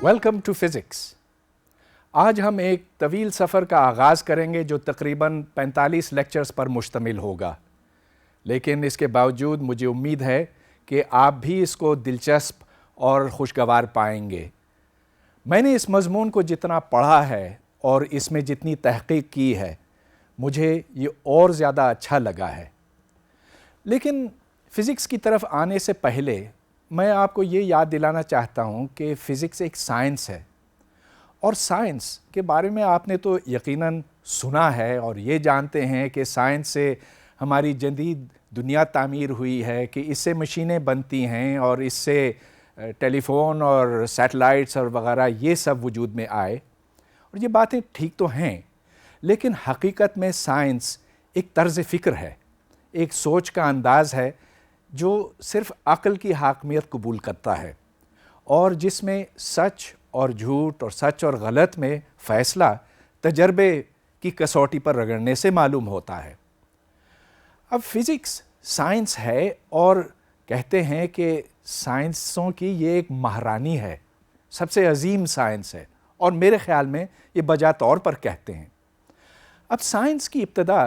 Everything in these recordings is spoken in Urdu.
Welcome to physics. آج ہم ایک طویل سفر کا آغاز کریں گے جو تقریباً 45 لیکچرز پر مشتمل ہوگا، لیکن اس کے باوجود مجھے امید ہے کہ آپ بھی اس کو دلچسپ اور خوشگوار پائیں گے۔ میں نے اس مضمون کو جتنا پڑھا ہے اور اس میں جتنی تحقیق کی ہے، مجھے یہ اور زیادہ اچھا لگا ہے۔ لیکن فزکس کی طرف آنے سے پہلے میں آپ کو یہ یاد دلانا چاہتا ہوں کہ فزکس ایک سائنس ہے، اور سائنس کے بارے میں آپ نے تو یقیناً سنا ہے اور یہ جانتے ہیں کہ سائنس سے ہماری جدید دنیا تعمیر ہوئی ہے، کہ اس سے مشینیں بنتی ہیں اور اس سے ٹیلی فون اور سیٹلائٹس اور وغیرہ یہ سب وجود میں آئے، اور یہ باتیں ٹھیک تو ہیں، لیکن حقیقت میں سائنس ایک طرز فکر ہے، ایک سوچ کا انداز ہے جو صرف عقل کی حاکمیت قبول کرتا ہے، اور جس میں سچ اور جھوٹ اور سچ اور غلط میں فیصلہ تجربے کی کسوٹی پر رگڑنے سے معلوم ہوتا ہے۔ اب فزکس سائنس ہے، اور کہتے ہیں کہ سائنسوں کی یہ ایک مہارانی ہے، سب سے عظیم سائنس ہے، اور میرے خیال میں یہ بجا طور پر کہتے ہیں۔ اب سائنس کی ابتدا،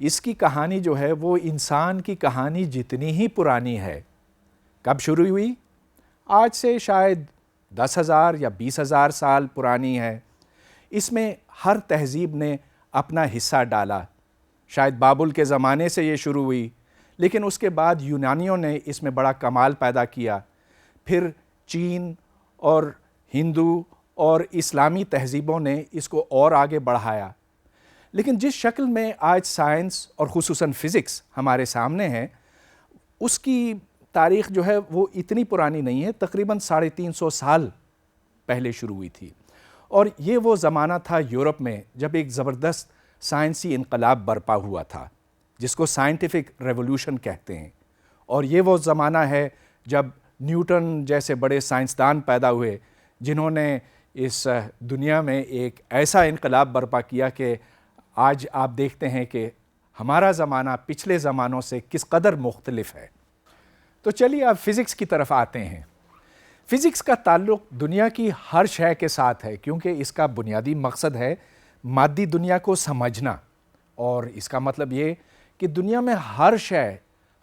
اس کی کہانی جو ہے وہ انسان کی کہانی جتنی ہی پرانی ہے۔ کب شروع ہوئی؟ آج سے شاید 10,000 یا 20,000 سال پرانی ہے۔ اس میں ہر تہذیب نے اپنا حصہ ڈالا۔ شاید بابل کے زمانے سے یہ شروع ہوئی، لیکن اس کے بعد یونانیوں نے اس میں بڑا کمال پیدا کیا، پھر چین اور ہندو اور اسلامی تہذیبوں نے اس کو اور آگے بڑھایا۔ لیکن جس شکل میں آج سائنس اور خصوصاً فزکس ہمارے سامنے ہے، اس کی تاریخ جو ہے وہ اتنی پرانی نہیں ہے، تقریباً 350 سال پہلے شروع ہوئی تھی، اور یہ وہ زمانہ تھا یورپ میں جب ایک زبردست سائنسی انقلاب برپا ہوا تھا، جس کو سائنٹیفک ریولوشن کہتے ہیں، اور یہ وہ زمانہ ہے جب نیوٹن جیسے بڑے سائنسدان پیدا ہوئے، جنہوں نے اس دنیا میں ایک ایسا انقلاب برپا کیا کہ آج آپ دیکھتے ہیں کہ ہمارا زمانہ پچھلے زمانوں سے کس قدر مختلف ہے۔ تو چلیے اب فزکس کی طرف آتے ہیں۔ فزکس کا تعلق دنیا کی ہر شے کے ساتھ ہے، کیونکہ اس کا بنیادی مقصد ہے مادی دنیا کو سمجھنا، اور اس کا مطلب یہ کہ دنیا میں ہر شے،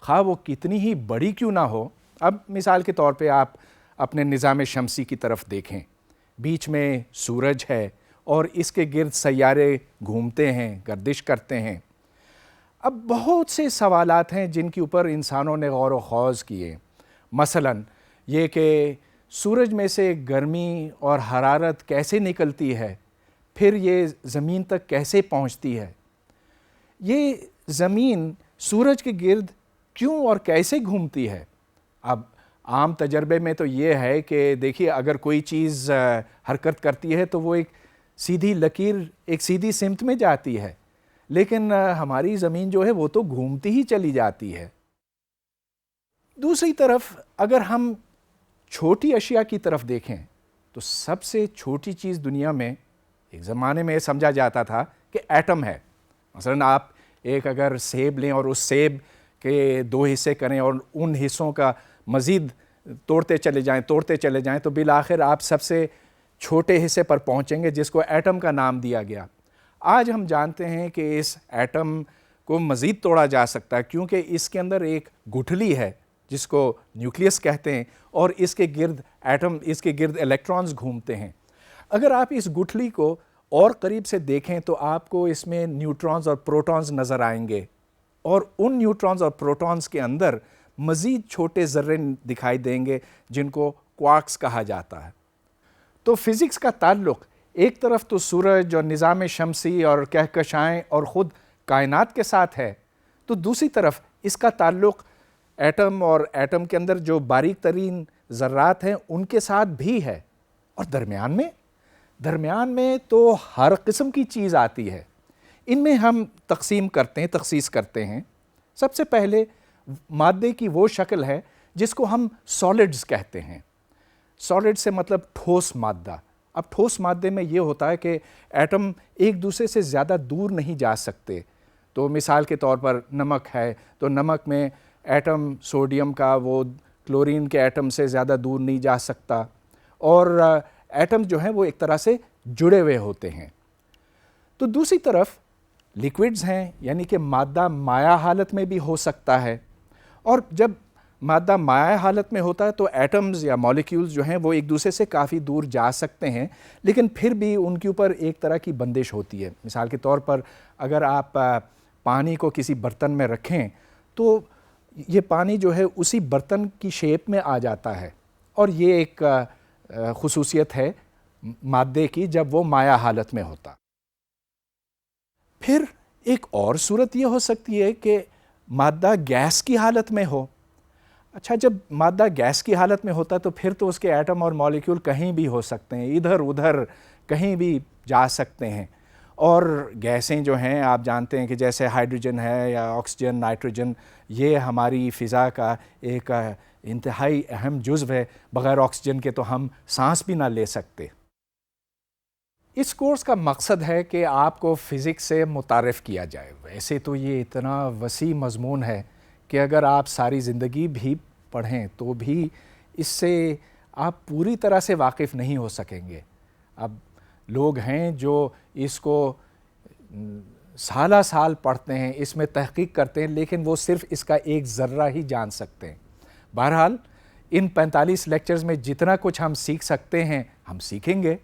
خواہ وہ کتنی ہی بڑی کیوں نہ ہو۔ اب مثال کے طور پہ آپ اپنے نظام شمسی کی طرف دیکھیں، بیچ میں سورج ہے اور اس کے گرد سیارے گھومتے ہیں، گردش کرتے ہیں۔ اب بہت سے سوالات ہیں جن کے اوپر انسانوں نے غور و خوض کیے، مثلاً یہ کہ سورج میں سے گرمی اور حرارت کیسے نکلتی ہے، پھر یہ زمین تک کیسے پہنچتی ہے، یہ زمین سورج کے گرد کیوں اور کیسے گھومتی ہے۔ اب عام تجربے میں تو یہ ہے کہ دیکھیے، اگر کوئی چیز حرکت کرتی ہے تو وہ ایک سیدھی لکیر ایک سیدھی سمت میں جاتی ہے، لیکن ہماری زمین جو ہے وہ تو گھومتی ہی چلی جاتی ہے۔ دوسری طرف اگر ہم چھوٹی اشیاء کی طرف دیکھیں تو سب سے چھوٹی چیز دنیا میں ایک زمانے میں سمجھا جاتا تھا کہ ایٹم ہے۔ مثلاً آپ ایک اگر سیب لیں اور اس سیب کے 2 حصے کریں اور ان حصوں کا مزید توڑتے چلے جائیں تو بالآخر آپ سب سے چھوٹے حصے پر پہنچیں گے، جس کو ایٹم کا نام دیا گیا۔ آج ہم جانتے ہیں کہ اس ایٹم کو مزید توڑا جا سکتا ہے، کیونکہ اس کے اندر ایک گٹھلی ہے جس کو نیوکلیس کہتے ہیں، اور اس کے گرد الیکٹرانز گھومتے ہیں۔ اگر آپ اس گٹھلی کو اور قریب سے دیکھیں تو آپ کو اس میں نیوٹرونز اور پروٹونز نظر آئیں گے، اور ان نیوٹرونز اور پروٹونز کے اندر مزید چھوٹے ذرے دکھائی دیں گے جن کو کوارکس کہا جاتا ہے۔ تو فزکس کا تعلق ایک طرف تو سورج اور نظام شمسی اور کہکشائیں اور خود کائنات کے ساتھ ہے، تو دوسری طرف اس کا تعلق ایٹم اور ایٹم کے اندر جو باریک ترین ذرات ہیں ان کے ساتھ بھی ہے، اور درمیان میں تو ہر قسم کی چیز آتی ہے۔ ان میں ہم تخصیص کرتے ہیں۔ سب سے پہلے مادے کی وہ شکل ہے جس کو ہم سالڈز کہتے ہیں۔ سالڈ سے مطلب ٹھوس مادہ۔ اب ٹھوس مادے میں یہ ہوتا ہے کہ ایٹم ایک دوسرے سے زیادہ دور نہیں جا سکتے۔ تو مثال کے طور پر نمک ہے، تو نمک میں ایٹم سوڈیم کا وہ کلورین کے ایٹم سے زیادہ دور نہیں جا سکتا، اور ایٹم جو ہیں وہ ایک طرح سے جڑے ہوئے ہوتے ہیں. تو دوسری طرف لیکوڈز ہیں، یعنی کہ مادہ مائع حالت میں بھی ہو سکتا ہے، اور جب مادہ مائع حالت میں ہوتا ہے تو ایٹمز یا مالیکیولز جو ہیں وہ ایک دوسرے سے کافی دور جا سکتے ہیں، لیکن پھر بھی ان کے اوپر ایک طرح کی بندش ہوتی ہے. مثال کے طور پر اگر آپ پانی کو کسی برتن میں رکھیں تو یہ پانی جو ہے اسی برتن کی شیپ میں آ جاتا ہے، اور یہ ایک خصوصیت ہے مادے کی جب وہ مائع حالت میں ہوتا. پھر ایک اور صورت یہ ہو سکتی ہے کہ مادہ گیس کی حالت میں ہو. اچھا، جب مادہ گیس کی حالت میں ہوتا تو پھر تو اس کے ایٹم اور مالیکیول کہیں بھی ہو سکتے ہیں، ادھر ادھر کہیں بھی جا سکتے ہیں. اور گیسیں جو ہیں آپ جانتے ہیں کہ جیسے ہائیڈروجن ہے یا آکسیجن، نائٹروجن، یہ ہماری فضا کا ایک انتہائی اہم جزو ہے. بغیر آکسیجن کے تو ہم سانس بھی نہ لے سکتے. اس کورس کا مقصد ہے کہ آپ کو فزکس سے متعارف کیا جائے. ویسے تو یہ اتنا وسیع مضمون ہے کہ اگر آپ ساری زندگی بھی پڑھیں تو بھی اس سے آپ پوری طرح سے واقف نہیں ہو سکیں گے. اب لوگ ہیں جو اس کو سالہ سال پڑھتے ہیں، اس میں تحقیق کرتے ہیں، لیکن وہ صرف اس کا ایک ذرہ ہی جان سکتے ہیں. بہرحال ان 45 لیکچرز میں جتنا کچھ ہم سیکھ سکتے ہیں ہم سیکھیں گے.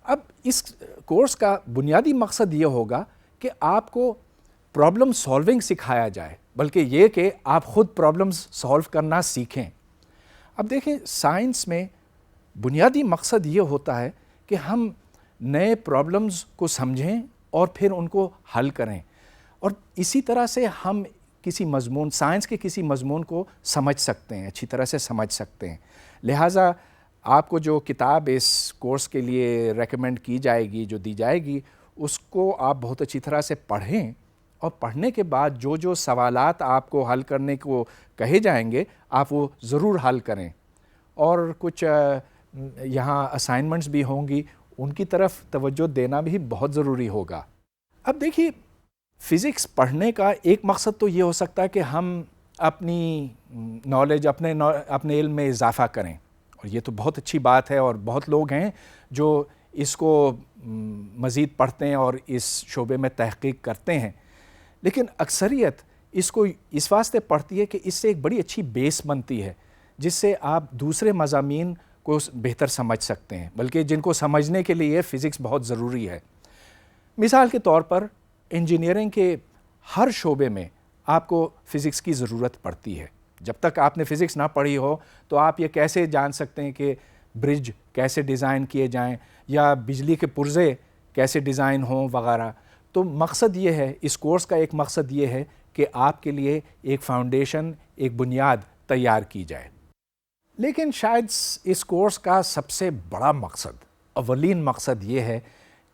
اب اس کورس کا بنیادی مقصد یہ ہوگا کہ آپ کو پرابلم سالونگ سکھایا جائے، بلکہ یہ کہ آپ خود پرابلمز سالو کرنا سیکھیں. اب دیکھیں، سائنس میں بنیادی مقصد یہ ہوتا ہے کہ ہم نئے پرابلمز کو سمجھیں اور پھر ان کو حل کریں، اور اسی طرح سے ہم کسی مضمون، سائنس کے کسی مضمون کو سمجھ سکتے ہیں، اچھی طرح سے سمجھ سکتے ہیں. لہٰذا آپ کو جو کتاب اس کورس کے لیے ریکمینڈ کی جائے گی، جو دی جائے گی، اس کو آپ بہت اچھی طرح سے پڑھیں، اور پڑھنے کے بعد جو جو سوالات آپ کو حل کرنے کو کہے جائیں گے آپ وہ ضرور حل کریں. اور کچھ یہاں اسائنمنٹس بھی ہوں گی، ان کی طرف توجہ دینا بھی بہت ضروری ہوگا. اب دیکھیے، فزکس پڑھنے کا ایک مقصد تو یہ ہو سکتا ہے کہ ہم اپنی نالج، اپنے علم میں اضافہ کریں، اور یہ تو بہت اچھی بات ہے، اور بہت لوگ ہیں جو اس کو مزید پڑھتے ہیں اور اس شعبے میں تحقیق کرتے ہیں. لیکن اکثریت اس کو اس واسطے پڑھتی ہے کہ اس سے ایک بڑی اچھی بیس بنتی ہے، جس سے آپ دوسرے مضامین کو بہتر سمجھ سکتے ہیں، بلکہ جن کو سمجھنے کے لیے فزکس بہت ضروری ہے. مثال کے طور پر انجینئرنگ کے ہر شعبے میں آپ کو فزکس کی ضرورت پڑتی ہے. جب تک آپ نے فزکس نہ پڑھی ہو تو آپ یہ کیسے جان سکتے ہیں کہ برج کیسے ڈیزائن کیے جائیں یا بجلی کے پرزے کیسے ڈیزائن ہوں وغیرہ. تو مقصد یہ ہے، اس کورس کا ایک مقصد یہ ہے کہ آپ کے لیے ایک فاؤنڈیشن، ایک بنیاد تیار کی جائے. لیکن شاید اس کورس کا سب سے بڑا مقصد، اولین مقصد یہ ہے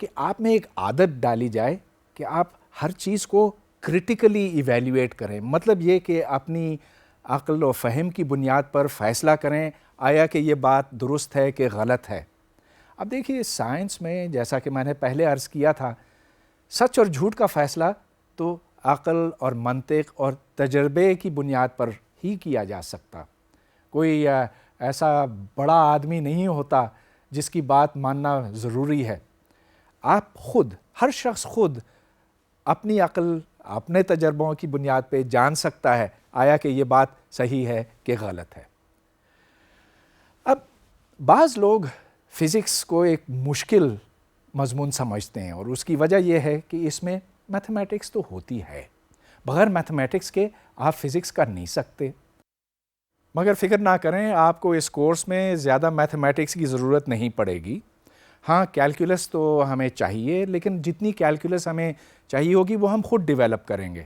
کہ آپ میں ایک عادت ڈالی جائے کہ آپ ہر چیز کو کرٹیکلی ایویلیویٹ کریں. مطلب یہ کہ اپنی عقل و فہم کی بنیاد پر فیصلہ کریں آیا کہ یہ بات درست ہے کہ غلط ہے. اب دیکھیے، سائنس میں جیسا کہ میں نے پہلے عرض کیا تھا، سچ اور جھوٹ کا فیصلہ تو عقل اور منطق اور تجربے کی بنیاد پر ہی کیا جا سکتا. کوئی ایسا بڑا آدمی نہیں ہوتا جس کی بات ماننا ضروری ہے. آپ خود، ہر شخص خود اپنی عقل، اپنے تجربوں کی بنیاد پہ جان سکتا ہے آیا کہ یہ بات صحیح ہے کہ غلط ہے. اب بعض لوگ فزکس کو ایک مشکل مضمون سمجھتے ہیں، اور اس کی وجہ یہ ہے کہ اس میں میتھمیٹکس تو ہوتی ہے، بغیر میتھمیٹکس کے آپ فزکس کر نہیں سکتے. مگر فکر نہ کریں، آپ کو اس کورس میں زیادہ میتھمیٹکس کی ضرورت نہیں پڑے گی. ہاں، کیلکولس تو ہمیں چاہیے، لیکن جتنی کیلکولس ہمیں چاہیے ہوگی وہ ہم خود ڈیولپ کریں گے.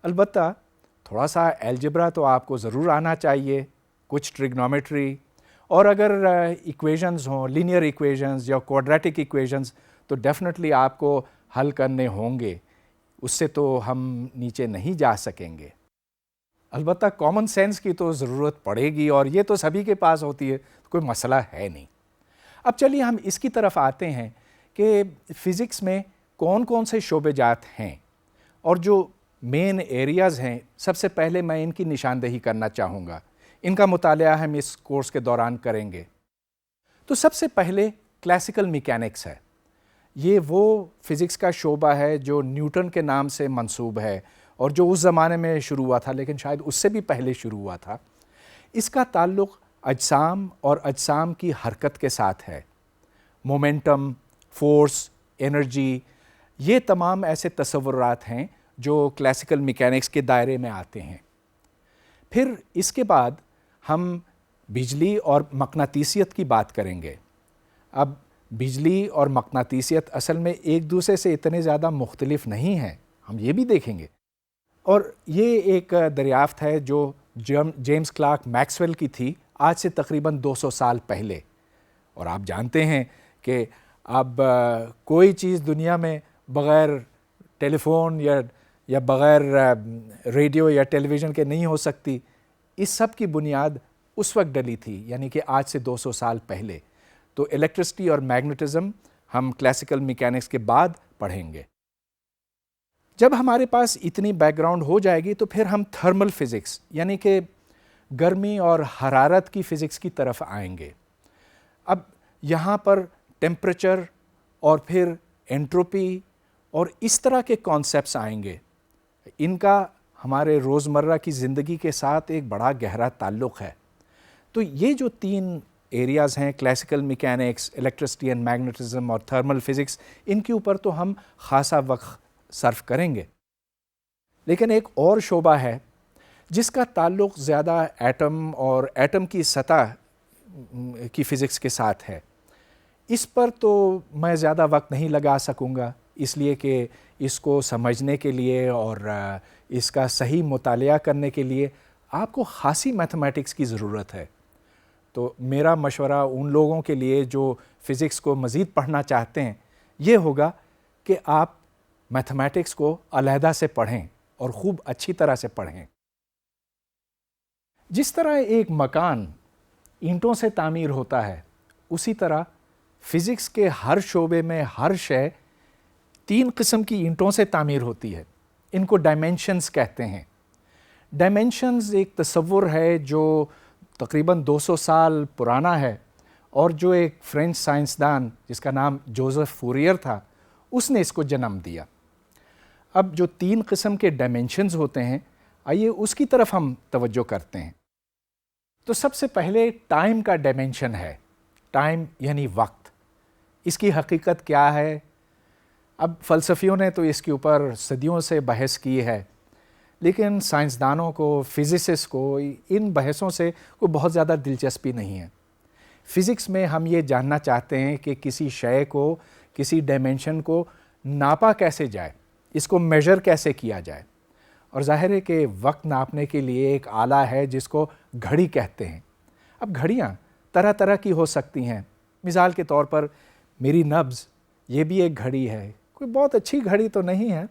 البتہ تھوڑا سا الجبرا تو آپ کو ضرور آنا چاہیے، کچھ ٹریگنومیٹری، اور اگر ایکویشنز ہوں، لینئر ایکویشنز یا کوڈریٹک ایکویشنز، تو ڈیفینیٹلی آپ کو حل کرنے ہوں گے. اس سے تو ہم نیچے نہیں جا سکیں گے. البتہ کامن سینس کی تو ضرورت پڑے گی، اور یہ تو سبھی کے پاس ہوتی ہے، کوئی مسئلہ ہے نہیں. اب چلیے ہم اس کی طرف آتے ہیں کہ فزکس میں کون کون سے شعبے جات ہیں اور جو مین ایریاز ہیں. سب سے پہلے میں ان کی نشاندہی کرنا چاہوں گا. ان کا مطالعہ ہم اس کورس کے دوران کریں گے. تو سب سے پہلے کلاسیکل میکینکس ہے. یہ وہ فزکس کا شعبہ ہے جو نیوٹن کے نام سے منسوب ہے اور جو اس زمانے میں شروع ہوا تھا، لیکن شاید اس سے بھی پہلے شروع ہوا تھا. اس کا تعلق اجسام اور اجسام کی حرکت کے ساتھ ہے. مومنٹم، فورس، انرجی، یہ تمام ایسے تصورات ہیں جو کلاسیکل میکینکس کے دائرے میں آتے ہیں. پھر اس کے بعد ہم بجلی اور مقناطیسیت کی بات کریں گے. اب بجلی اور مقناطیسیت اصل میں ایک دوسرے سے اتنے زیادہ مختلف نہیں ہیں، ہم یہ بھی دیکھیں گے. اور یہ ایک دریافت ہے جو جیمز کلارک میکسویل کی تھی آج سے تقریباً 200 سال پہلے. اور آپ جانتے ہیں کہ اب کوئی چیز دنیا میں بغیر ٹیلی فون یا بغیر ریڈیو یا ٹیلی ویژن کے نہیں ہو سکتی. اس سب کی بنیاد اس وقت ڈلی تھی، یعنی کہ آج سے 200 سال پہلے. تو الیکٹرسٹی اور میگنیٹزم ہم کلاسیکل میکینکس کے بعد پڑھیں گے. جب ہمارے پاس اتنی بیک گراؤنڈ ہو جائے گی تو پھر ہم تھرمل فزکس یعنی کہ گرمی اور حرارت کی فزکس کی طرف آئیں گے. اب یہاں پر ٹیمپریچر اور پھر انٹروپی اور اس طرح کے کانسیپٹس آئیں گے. ان کا ہمارے روزمرہ کی زندگی کے ساتھ ایک بڑا گہرا تعلق ہے. تو یہ جو 3 ایریاز ہیں، classical mechanics, electricity and magnetism اور تھرمل فزکس، ان کے اوپر تو ہم خاصا وقت صرف کریں گے. لیکن ایک اور شعبہ ہے جس کا تعلق زیادہ ایٹم اور ایٹم کی سطح کی فزکس کے ساتھ ہے. اس پر تو میں زیادہ وقت نہیں لگا سکوں گا، اس لیے کہ اس کو سمجھنے کے لیے اور اس کا صحیح مطالعہ کرنے کے لیے آپ کو خاصی میتھمیٹکس کی ضرورت ہے. تو میرا مشورہ ان لوگوں کے لیے جو فزکس کو مزید پڑھنا چاہتے ہیں یہ ہوگا کہ آپ میتھمیٹکس کو علیحدہ سے پڑھیں اور خوب اچھی طرح سے پڑھیں. جس طرح ایک مکان اینٹوں سے تعمیر ہوتا ہے، اسی طرح فزکس کے ہر شعبے میں ہر شے 3 قسم کی اینٹوں سے تعمیر ہوتی ہے. ان کو ڈائمینشنز کہتے ہیں. ڈائمینشنز ایک تصور ہے جو تقریباً 200 سال پرانا ہے اور جو ایک فرینچ سائنسدان جس کا نام جوزف فوریر تھا اس نے اس کو جنم دیا. اب جو 3 قسم کے ڈائمینشنز ہوتے ہیں، آئیے اس کی طرف ہم توجہ کرتے ہیں. تو سب سے پہلے ٹائم کا ڈائمینشن ہے. ٹائم یعنی وقت. اس کی حقیقت کیا ہے؟ اب فلسفیوں نے تو اس کے اوپر صدیوں سے بحث کی ہے، لیکن سائنسدانوں کو، فزسسٹ کو ان بحثوں سے کوئی بہت زیادہ دلچسپی نہیں ہے. فزکس میں ہم یہ جاننا چاہتے ہیں کہ کسی شے کو، کسی ڈائمینشن کو ناپا کیسے جائے، اس کو میجر کیسے کیا جائے. اور ظاہر ہے کہ وقت ناپنے کے لیے ایک آلہ ہے جس کو گھڑی کہتے ہیں. اب گھڑیاں طرح طرح کی ہو سکتی ہیں. مثال کے طور پر میری نبض یہ بھی ایک گھڑی ہے. کوئی بہت اچھی گھڑی تو نہیں ہے.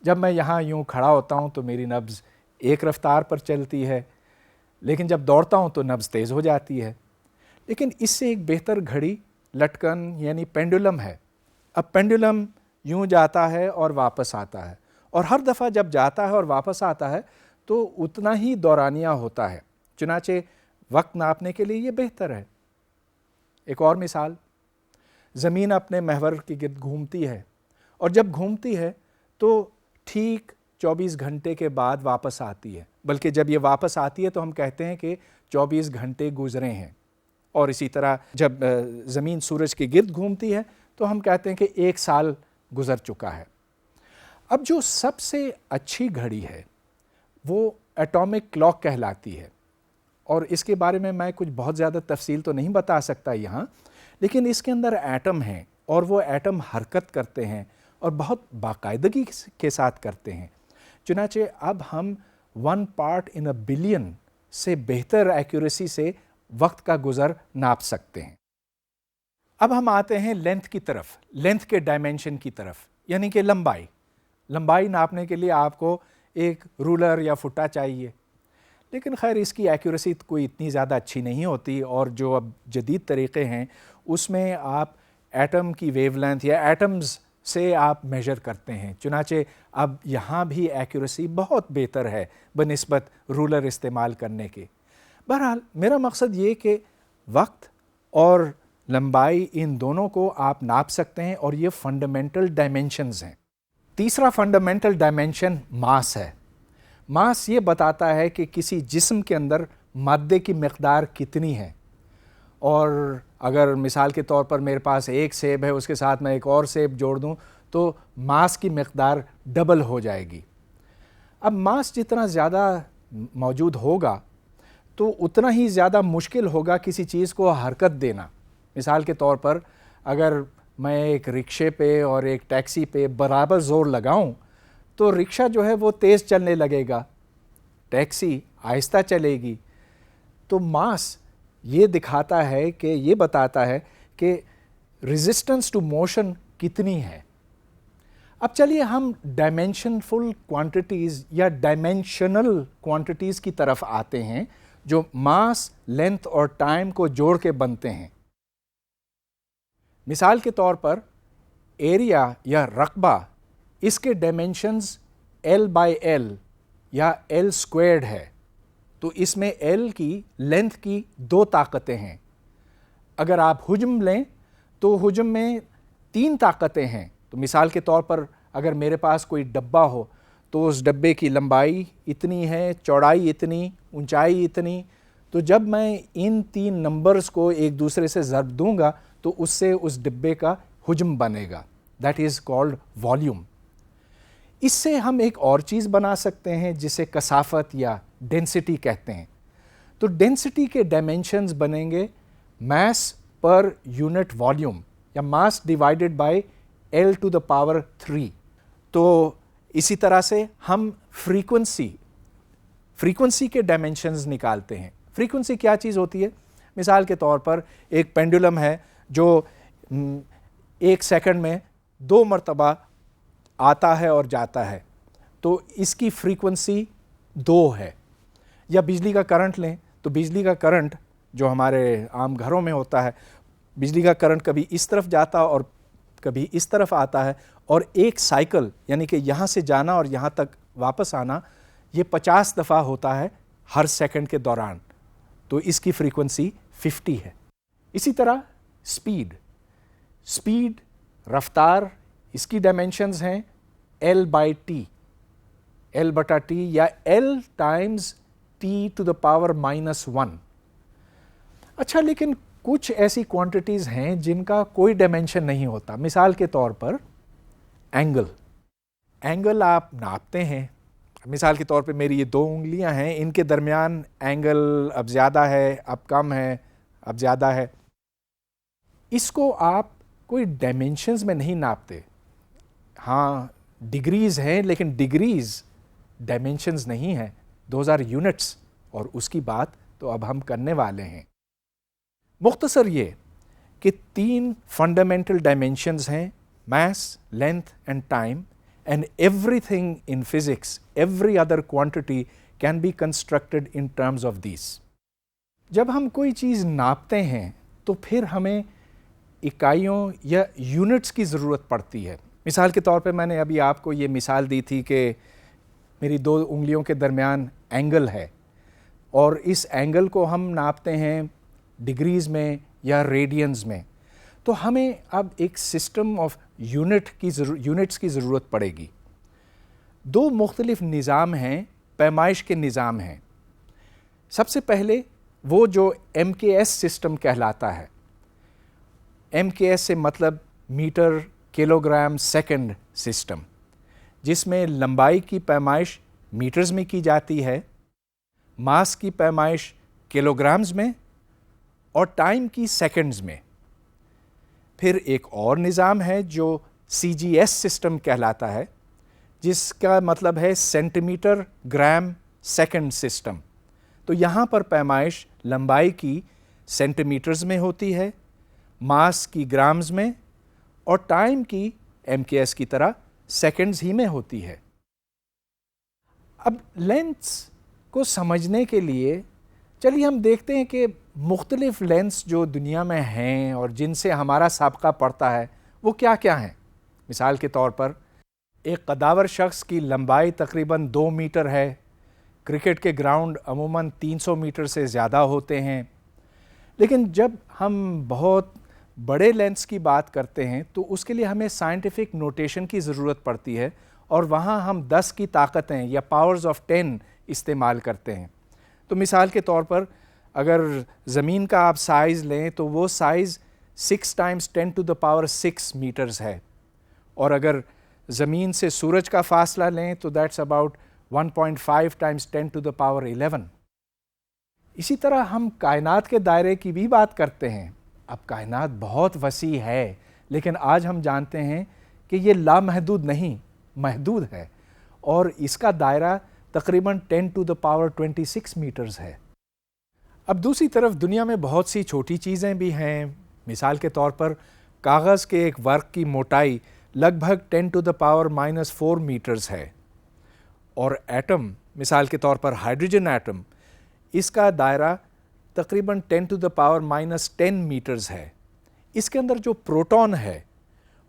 جب میں یہاں یوں کھڑا ہوتا ہوں تو میری نبض ایک رفتار پر چلتی ہے، لیکن جب دوڑتا ہوں تو نبض تیز ہو جاتی ہے. لیکن اس سے ایک بہتر گھڑی لٹکن یعنی پینڈولم ہے. اب پینڈولم یوں جاتا ہے اور واپس آتا ہے، اور ہر دفعہ جب جاتا ہے اور واپس آتا ہے تو اتنا ہی دورانیہ ہوتا ہے. چنانچہ وقت ناپنے کے لیے یہ بہتر ہے. ایک اور مثال، زمین اپنے محور کے گرد گھومتی ہے، اور جب گھومتی ہے تو ٹھیک 24 گھنٹے کے بعد واپس آتی ہے. بلکہ جب یہ واپس آتی ہے تو ہم کہتے ہیں کہ 24 گھنٹے گزرے ہیں. اور اسی طرح جب زمین سورج کے گرد گھومتی ہے تو ہم کہتے ہیں کہ 1 سال گزر چکا ہے. اب جو سب سے اچھی گھڑی ہے وہ ایٹامک کلاک کہلاتی ہے، اور اس کے بارے میں کچھ بہت زیادہ تفصیل تو نہیں بتا سکتا یہاں، لیکن اس کے اندر ایٹم ہیں اور وہ ایٹم حرکت کرتے ہیں اور بہت باقاعدگی کے ساتھ کرتے ہیں. چنانچہ اب ہم 1 پارٹ ان اے بلین سے بہتر ایکوریسی سے وقت کا گزر ناپ سکتے ہیں. اب ہم آتے ہیں لینتھ کی طرف، لینتھ کے ڈائمینشن کی طرف، یعنی کہ لمبائی. لمبائی ناپنے کے لیے آپ کو ایک رولر یا فٹا چاہیے، لیکن خیر اس کی ایکوریسی کوئی اتنی زیادہ اچھی نہیں ہوتی، اور جو اب جدید طریقے ہیں اس میں آپ ایٹم کی ویو لینتھ یا ایٹمز سے آپ میجر کرتے ہیں. چنانچہ اب یہاں بھی ایکوریسی بہت بہتر ہے بنسبت رولر استعمال کرنے کے. بہرحال میرا مقصد یہ کہ وقت اور لمبائی، ان دونوں کو آپ ناپ سکتے ہیں اور یہ فنڈامنٹل ڈائمینشنز ہیں۔ تیسرا فنڈامنٹل ڈائمینشن ماس ہے۔ ماس یہ بتاتا ہے کہ کسی جسم کے اندر مادے کی مقدار کتنی ہے، اور اگر مثال کے طور پر میرے پاس ایک سیب ہے، اس کے ساتھ میں ایک اور سیب جوڑ دوں تو ماس کی مقدار ڈبل ہو جائے گی۔ اب ماس جتنا زیادہ موجود ہوگا تو اتنا ہی زیادہ مشکل ہوگا کسی چیز کو حرکت دینا۔ مثال کے طور پر اگر میں ایک رکشے پہ اور ایک ٹیکسی پہ برابر زور لگاؤں تو رکشہ جو ہے وہ تیز چلنے لگے گا، ٹیکسی آہستہ چلے گی۔ تو ماس یہ دکھاتا ہے کہ یہ بتاتا ہے کہ ریزسٹنس ٹو موشن کتنی ہے۔ اب چلیے ہم ڈائمینشن فل کوانٹیٹیز یا ڈائمینشنل کوانٹیٹیز کی طرف آتے ہیں جو ماس، لینتھ اور ٹائم کو جوڑ کے بنتے ہیں۔ مثال کے طور پر ایریا یا رقبہ، اس کے ڈائمینشنز L/L یا L اسکوائرڈ ہے، تو اس میں L کی لینتھ کی 2 طاقتیں ہیں۔ اگر آپ حجم لیں تو حجم میں 3 طاقتیں ہیں۔ تو مثال کے طور پر اگر میرے پاس کوئی ڈبہ ہو تو اس ڈبے کی لمبائی اتنی ہے، چوڑائی اتنی، اونچائی اتنی، تو جب میں ان 3 نمبرز کو ایک دوسرے سے ضرب دوں گا تو اس سے اس ڈبے کا حجم بنے گا، دیٹ از کالڈ والیوم۔ اس سے ہم ایک اور چیز بنا سکتے ہیں جسے کثافت یا ڈینسٹی کہتے ہیں۔ تو ڈینسٹی کے ڈائمینشنز بنیں گے میس پر یونٹ والیوم یا ماس ڈیوائیڈڈ بائی L⁻³ تو اسی طرح سے ہم فریکوینسی کے ڈائمینشنز نکالتے ہیں۔ فریکوینسی کیا چیز ہوتی ہے؟ مثال کے طور پر ایک پینڈولم ہے جو 1 سیکنڈ میں 2 مرتبہ آتا ہے اور جاتا ہے، تو اس کی فریکوینسی 2 ہے۔ یا بجلی کا کرنٹ لیں تو بجلی کا کرنٹ جو ہمارے عام گھروں میں ہوتا ہے، بجلی کا کرنٹ کبھی اس طرف جاتا اور کبھی اس طرف آتا ہے، اور ایک سائیکل یعنی کہ یہاں سے جانا اور یہاں تک واپس آنا یہ 50 دفعہ ہوتا ہے ہر سیکنڈ کے دوران، تو اس کی فریکوینسی 50 ہے۔ اسی طرح سپیڈ رفتار، اس کی ڈائمینشنز ہیں L/T یا L ٹائمز T⁻⁻⁻⁻⁻⁻⁻⁻⁻⁻⁻⁻⁻⁻⁻⁻⁻⁻⁻⁻⁻⁻⁻⁻⁻⁻⁻⁻⁻⁻⁻⁻⁻⁻⁻⁻⁻⁻⁻⁻⁻⁻⁻⁻⁻⁻⁻⁻⁻⁻⁻⁻⁻⁻⁻⁻⁻⁻⁻⁻⁻⁻⁻⁻⁻⁻⁻⁻⁻⁻⁻⁻⁻⁻⁻⁻⁻⁻⁻⁻⁻⁻⁻⁻⁻⁻⁻⁻⁻⁻⁻⁻⁻⁻⁻⁻⁻⁻⁻⁻⁻⁻⁻⁻⁻⁻⁻ڈائمینشن نہیں ہوتا۔ مثال کے طور پر اینگل آپ ناپتے ہیں، مثال کے طور پہ میری یہ 2 انگلیاں ہیں، ان کے درمیان اینگل اب زیادہ ہے، اب کم ہے، اب زیادہ ہے، اس کو آپ کوئی ڈائمینشنز میں نہیں ناپتے۔ ہاں ڈگریز ہیں، لیکن ڈگریز ڈائمینشنز نہیں ہیں، دوز آر یونٹس، اور اس کی بات تو اب ہم کرنے والے ہیں۔ مختصر یہ کہ 3 فنڈامنٹل ڈائمینشنز ہیں، mass, length and time, and everything in physics, every other quantity can be constructed in terms of these. جب ہم کوئی چیز ناپتے ہیں تو پھر ہمیں اکائیوں یا یونٹس کی ضرورت پڑتی ہے۔ مثال کے طور پہ میں نے ابھی آپ کو یہ مثال دی تھی کہ میری 2 انگلیوں کے درمیان اینگل ہے، اور اس اینگل کو ہم ناپتے ہیں ڈگریز میں یا ریڈینز میں، تو ہمیں اب ایک سسٹم آف یونٹس کی ضرورت پڑے گی۔ 2 مختلف نظام ہیں، پیمائش کے نظام ہیں۔ سب سے پہلے وہ جو MKS سسٹم کہلاتا ہے۔ MKS سے مطلب metre kilo gram second system, جس میں لمبائی کی پیمائش میٹرز میں کی جاتی ہے، ماس کی پیمائش کلو گرامز میں، اور ٹائم کی سیکنڈز میں۔ پھر ایک اور نظام ہے جو CGS سسٹم کہلاتا ہے، جس کا مطلب ہے centimetre gram second system. تو یہاں پر پیمائش لمبائی کی سینٹی میٹرز میں ہوتی ہے، ماس کی گرامز میں، اور ٹائم کی MKS کی طرح سیکنڈز ہی میں ہوتی ہے۔ اب لینتھس کو سمجھنے کے لیے چلیے ہم دیکھتے ہیں کہ مختلف لینتھس جو دنیا میں ہیں اور جن سے ہمارا سابقہ پڑتا ہے وہ کیا کیا ہیں۔ مثال کے طور پر ایک قداور شخص کی لمبائی تقریباً 2 میٹر ہے، کرکٹ کے گراؤنڈ عموماً 300 میٹر سے زیادہ ہوتے ہیں، لیکن جب ہم بہت بڑے لینس کی بات کرتے ہیں تو اس کے لیے ہمیں سائنٹیفک نوٹیشن کی ضرورت پڑتی ہے، اور وہاں ہم 10 کی طاقتیں یا پاورز آف 10 استعمال کرتے ہیں۔ تو مثال کے طور پر اگر زمین کا آپ سائز لیں تو وہ size 6 times 10 to the power 6 metres ہے، اور اگر زمین سے سورج کا فاصلہ لیں تو that's about 1.5 times 10 to the power 11۔ اسی طرح ہم کائنات کے دائرے کی بھی بات کرتے ہیں۔ اب کائنات بہت وسیع ہے، لیکن آج ہم جانتے ہیں کہ یہ لامحدود نہیں، محدود ہے، اور اس کا دائرہ تقریباً 10 ٹو دا پاور 26 میٹرز ہے۔ اب دوسری طرف دنیا میں بہت سی چھوٹی چیزیں بھی ہیں۔ مثال کے طور پر کاغذ کے ایک ورق کی موٹائی لگ بھگ 10 ٹو دا پاور -4 میٹرز ہے، اور ایٹم، مثال کے طور پر ہائیڈروجن ایٹم، اس کا دائرہ تقریباً 10 ٹو دا پاور -10 میٹرز ہے۔ اس کے اندر جو پروٹون ہے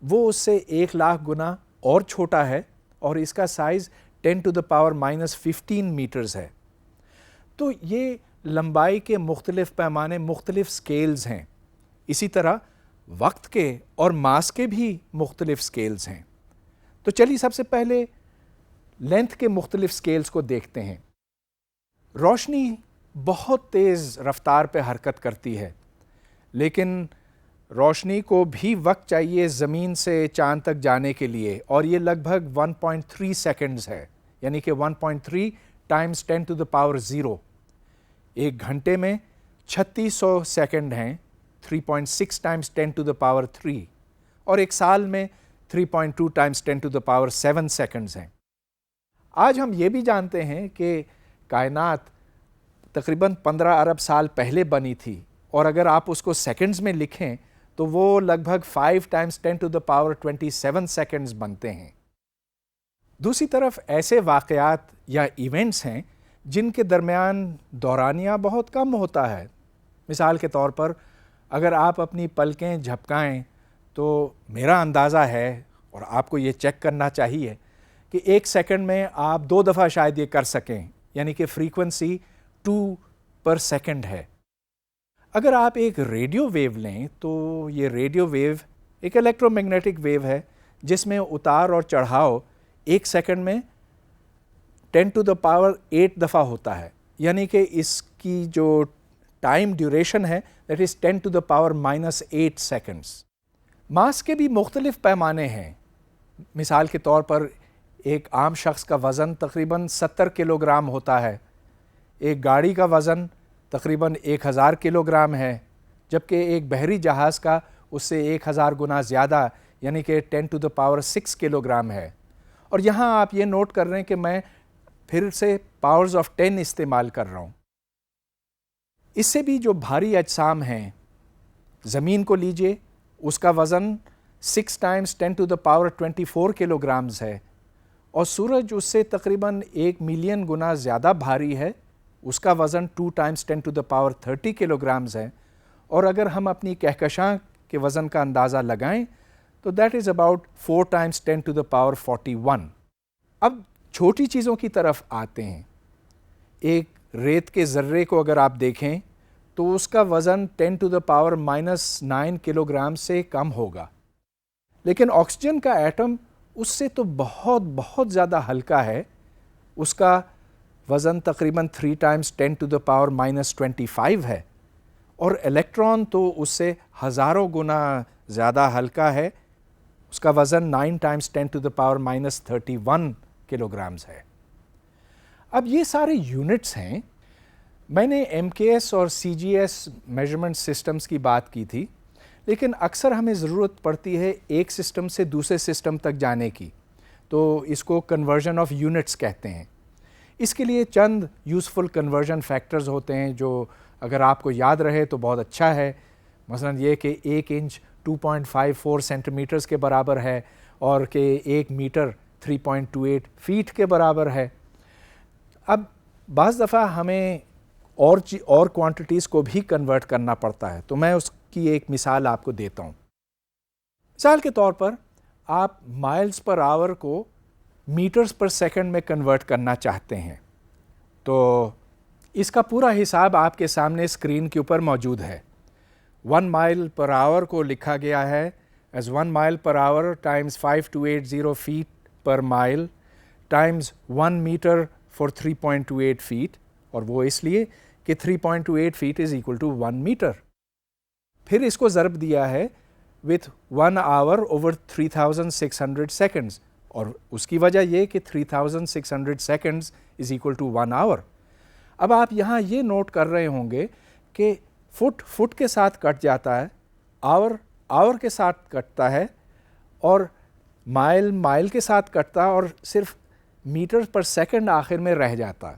وہ اس سے 1,00,000 گنا اور چھوٹا ہے، اور اس کا size 10 to the power -15 metres ہے۔ تو یہ لمبائی کے مختلف پیمانے، مختلف سکیلز ہیں۔ اسی طرح وقت کے اور ماس کے بھی مختلف سکیلز ہیں۔ تو چلیے سب سے پہلے لینتھ کے مختلف سکیلز کو دیکھتے ہیں۔ روشنی بہت تیز رفتار پہ حرکت کرتی ہے، لیکن روشنی کو بھی وقت چاہیے زمین سے چاند تک جانے کے لیے، اور یہ لگ بھگ 1.3 سیکنڈز ہے، یعنی کہ 1.3 ٹائمز 10 ٹو دا پاور 0۔ ایک گھنٹے میں 3600 سیکنڈ ہیں، 3.6 ٹائمز 10 ٹو دا پاور 3، اور ایک سال میں 3.2 times 10 to the power 7 seconds ہیں۔ آج ہم یہ بھی جانتے ہیں کہ کائنات تقریباً 15 ارب سال پہلے بنی تھی، اور اگر آپ اس کو سیکنڈز میں لکھیں تو وہ لگ بھگ 5 times 10 to the power 27 seconds بنتے ہیں۔ دوسری طرف ایسے واقعات یا ایونٹس ہیں جن کے درمیان دورانیہ بہت کم ہوتا ہے۔ مثال کے طور پر اگر آپ اپنی پلکیں جھپکائیں تو میرا اندازہ ہے، اور آپ کو یہ چیک کرنا چاہیے، کہ 1 سیکنڈ میں آپ 2 دفعہ شاید یہ کر سکیں، یعنی کہ فریکوینسی 2 پر سیکنڈ ہے۔ اگر آپ ایک ریڈیو ویو لیں تو یہ ریڈیو ویو ایک الیکٹرو میگنیٹک ویو ہے جس میں اتار اور چڑھاؤ 1 سیکنڈ میں 10 ٹو دا پاور 8 دفعہ ہوتا ہے، یعنی کہ اس کی جو ٹائم ڈیوریشن ہے that is 10 to the power -8 seconds. Mass کے بھی مختلف پیمانے ہیں۔ مثال کے طور پر ایک عام شخص کا وزن تقریباً 70 کلو گرام ہوتا ہے، ایک گاڑی کا وزن تقریباً 1000 کلو گرام ہے، جبکہ ایک بحری جہاز کا اس سے 1000 گنا زیادہ، یعنی کہ 10 to the power 6 kilogram ہے۔ اور یہاں آپ یہ نوٹ کر رہے ہیں کہ میں پھر سے پاورز آف 10 استعمال کر رہا ہوں۔ اس سے بھی جو بھاری اجسام ہیں، زمین کو لیجئے، اس کا وزن 6 times 10 to the power 24 kilograms ہے، اور سورج اس سے تقریباً 1 ملین گنا زیادہ بھاری ہے، اس کا وزن 2 times 10 to the power 30 kilograms ہے، اور اگر ہم اپنی کہکشاں کے وزن کا اندازہ لگائیں تو that is about 4 times 10 to the power 41۔ اب چھوٹی چیزوں کی طرف آتے ہیں۔ ایک ریت کے ذرے کو اگر آپ دیکھیں تو اس کا وزن 10 to the power -9 kilogram سے کم ہوگا، لیکن آکسیجن کا ایٹم اس سے تو بہت بہت زیادہ ہلکا ہے، اس کا وزن تقریباً 3 ٹائمز 10 ٹو دا پاور -25 ہے، اور الیکٹران تو اس سے ہزاروں گنا زیادہ ہلکا ہے، اس کا وزن 9 times 10 to the power -31 kilograms ہے۔ اب یہ سارے یونٹس ہیں۔ میں نے MKS اور CGS میجرمنٹ سسٹمز کی بات کی تھی، لیکن اکثر ہمیں ضرورت پڑتی ہے ایک سسٹم سے دوسرے سسٹم تک جانے کی، تو اس کو کنورژن آف یونٹس کہتے ہیں۔ اس کے لیے چند یوزفل کنورژن فیکٹرز ہوتے ہیں جو اگر آپ کو یاد رہے تو بہت اچھا ہے۔ مثلا یہ کہ 1 انچ 2.54 سینٹی میٹرز کے برابر ہے، اور کہ 1 میٹر 3.28 فیٹ کے برابر ہے۔ اب بعض دفعہ ہمیں اور کوانٹیٹیز کو بھی کنورٹ کرنا پڑتا ہے، تو میں اس کی ایک مثال آپ کو دیتا ہوں۔ مثال کے طور پر آپ مائلز پر آور کو میٹرز پر سیکنڈ میں کنورٹ کرنا چاہتے ہیں، تو اس کا پورا حساب آپ کے سامنے اسکرین کے اوپر موجود ہے۔ 1 mile per hour کو لکھا گیا ہے as 1 mile per hour times 5280 feet per mile times 1 meter for 3.28 feet, اور وہ اس لیے کہ 3.28 feet is equal to 1 meter. پھر اس کو ضرب دیا ہے with 1 hour over 3600 seconds, اور اس کی وجہ یہ کہ 3600 seconds is equal to 1 hour. اب آپ یہاں یہ نوٹ کر رہے ہوں گے کہ فٹ کے ساتھ کٹ جاتا ہے، آور کے ساتھ کٹتا ہے، اور مائل کے ساتھ کٹتا ہے، اور صرف میٹر پر سیکنڈ آخر میں رہ جاتا.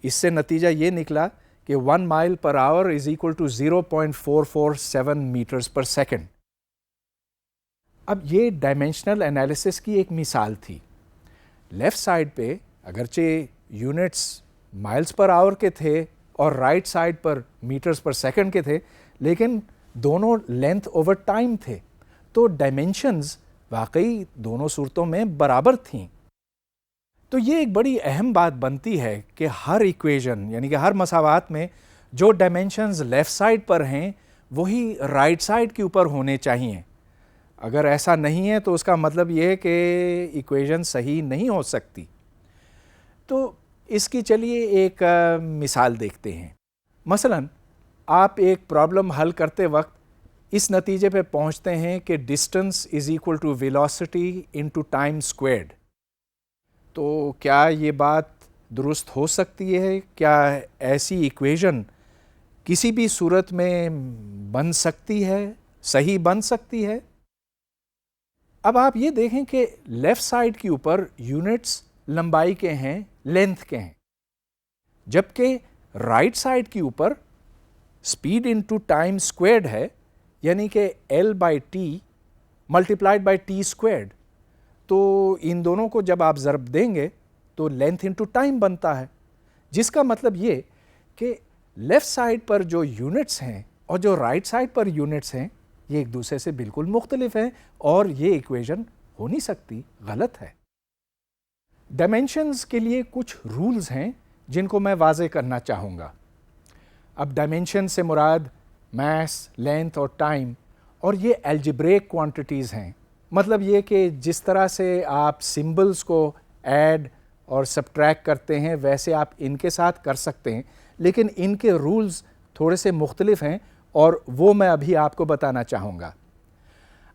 اس سے نتیجہ یہ نکلا کہ 1 mile per hour is equal to 0.447 meters per second. اب یہ ڈائمینشنل انالیسس کی ایک مثال تھی. لیفٹ سائڈ پہ اگرچہ یونٹس مائلز پر آور کے تھے اور رائٹ سائڈ پر میٹرز پر سیکنڈ کے تھے، لیکن دونوں لینتھ اوور ٹائم تھے، تو ڈائمینشنز واقعی دونوں صورتوں میں برابر تھیں. تو یہ ایک بڑی اہم بات بنتی ہے کہ ہر ایکویژن یعنی کہ ہر مساوات میں جو ڈائمینشنز لیفٹ سائڈ پر ہیں وہی رائٹ سائڈ کے اوپر ہونے چاہیے. اگر ایسا نہیں ہے تو اس کا مطلب یہ ہے کہ ایکویژن صحیح نہیں ہو سکتی. تو اس کی چلیے ایک مثال دیکھتے ہیں. مثلا آپ ایک پرابلم حل کرتے وقت اس نتیجے پہ پہنچتے ہیں کہ distance is equal to velocity into time squared. تو کیا یہ بات درست ہو سکتی ہے؟ کیا ایسی ایکویژن کسی بھی صورت میں بن سکتی ہے، صحیح بن سکتی ہے؟ اب آپ یہ دیکھیں کہ لیفٹ سائڈ کے اوپر یونٹس لمبائی کے ہیں، لینتھ کے ہیں، جبکہ رائٹ سائڈ کے اوپر اسپیڈ انٹو ٹائم اسکوائرڈ ہے، یعنی کہ L/T multiplied by T squared. تو ان دونوں کو جب آپ ضرب دیں گے تو لینتھ انٹو ٹائم بنتا ہے، جس کا مطلب یہ کہ لیفٹ سائڈ پر جو یونٹس ہیں اور جو رائٹ سائڈ پر یونٹس ہیں یہ ایک دوسرے سے بالکل مختلف ہیں، اور یہ ایکویژن ہو نہیں سکتی، غلط ہے. ڈائمینشنز کے لیے کچھ رولز ہیں جن کو میں واضح کرنا چاہوں گا. اب ڈائمینشن سے مراد میس، لینتھ اور ٹائم، اور یہ الجبریک کوانٹیٹیز ہیں. مطلب یہ کہ جس طرح سے آپ سمبلز کو ایڈ اور سبٹریکٹ کرتے ہیں ویسے آپ ان کے ساتھ کر سکتے ہیں، لیکن ان کے رولز تھوڑے سے مختلف ہیں اور وہ میں ابھی آپ کو بتانا چاہوں گا.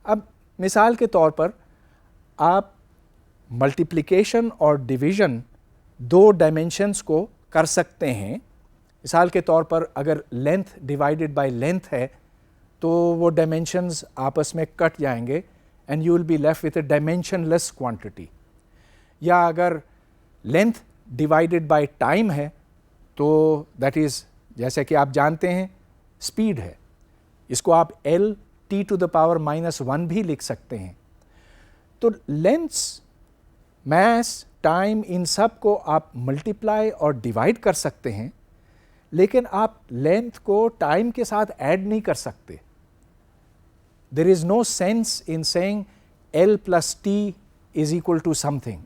اب مثال کے طور پر آپ ملٹیپلیکیشن اور ڈویژن دو ڈائمینشنز کو کر سکتے ہیں. مثال کے طور پر اگر لینتھ ڈیوائڈڈ بائی لینتھ ہے تو وہ ڈائمینشنز آپس میں کٹ جائیں گے and you will be left with a dimensionless quantity. یا اگر لینتھ ڈیوائڈڈ بائی ٹائم ہے تو دیٹ از جیسے کہ آپ جانتے ہیں اسپیڈ ہے، اس کو آپ L(T⁻⁻1) بھی لکھ سکتے ہیں. تو لینتھس، میس، ٹائم، ان سب کو آپ ملٹیپلائی اور ڈیوائڈ کر سکتے ہیں، لیکن آپ لینتھ کو ٹائم کے ساتھ ایڈ نہیں کر سکتے. There is no sense in seeing L+T is equal to something.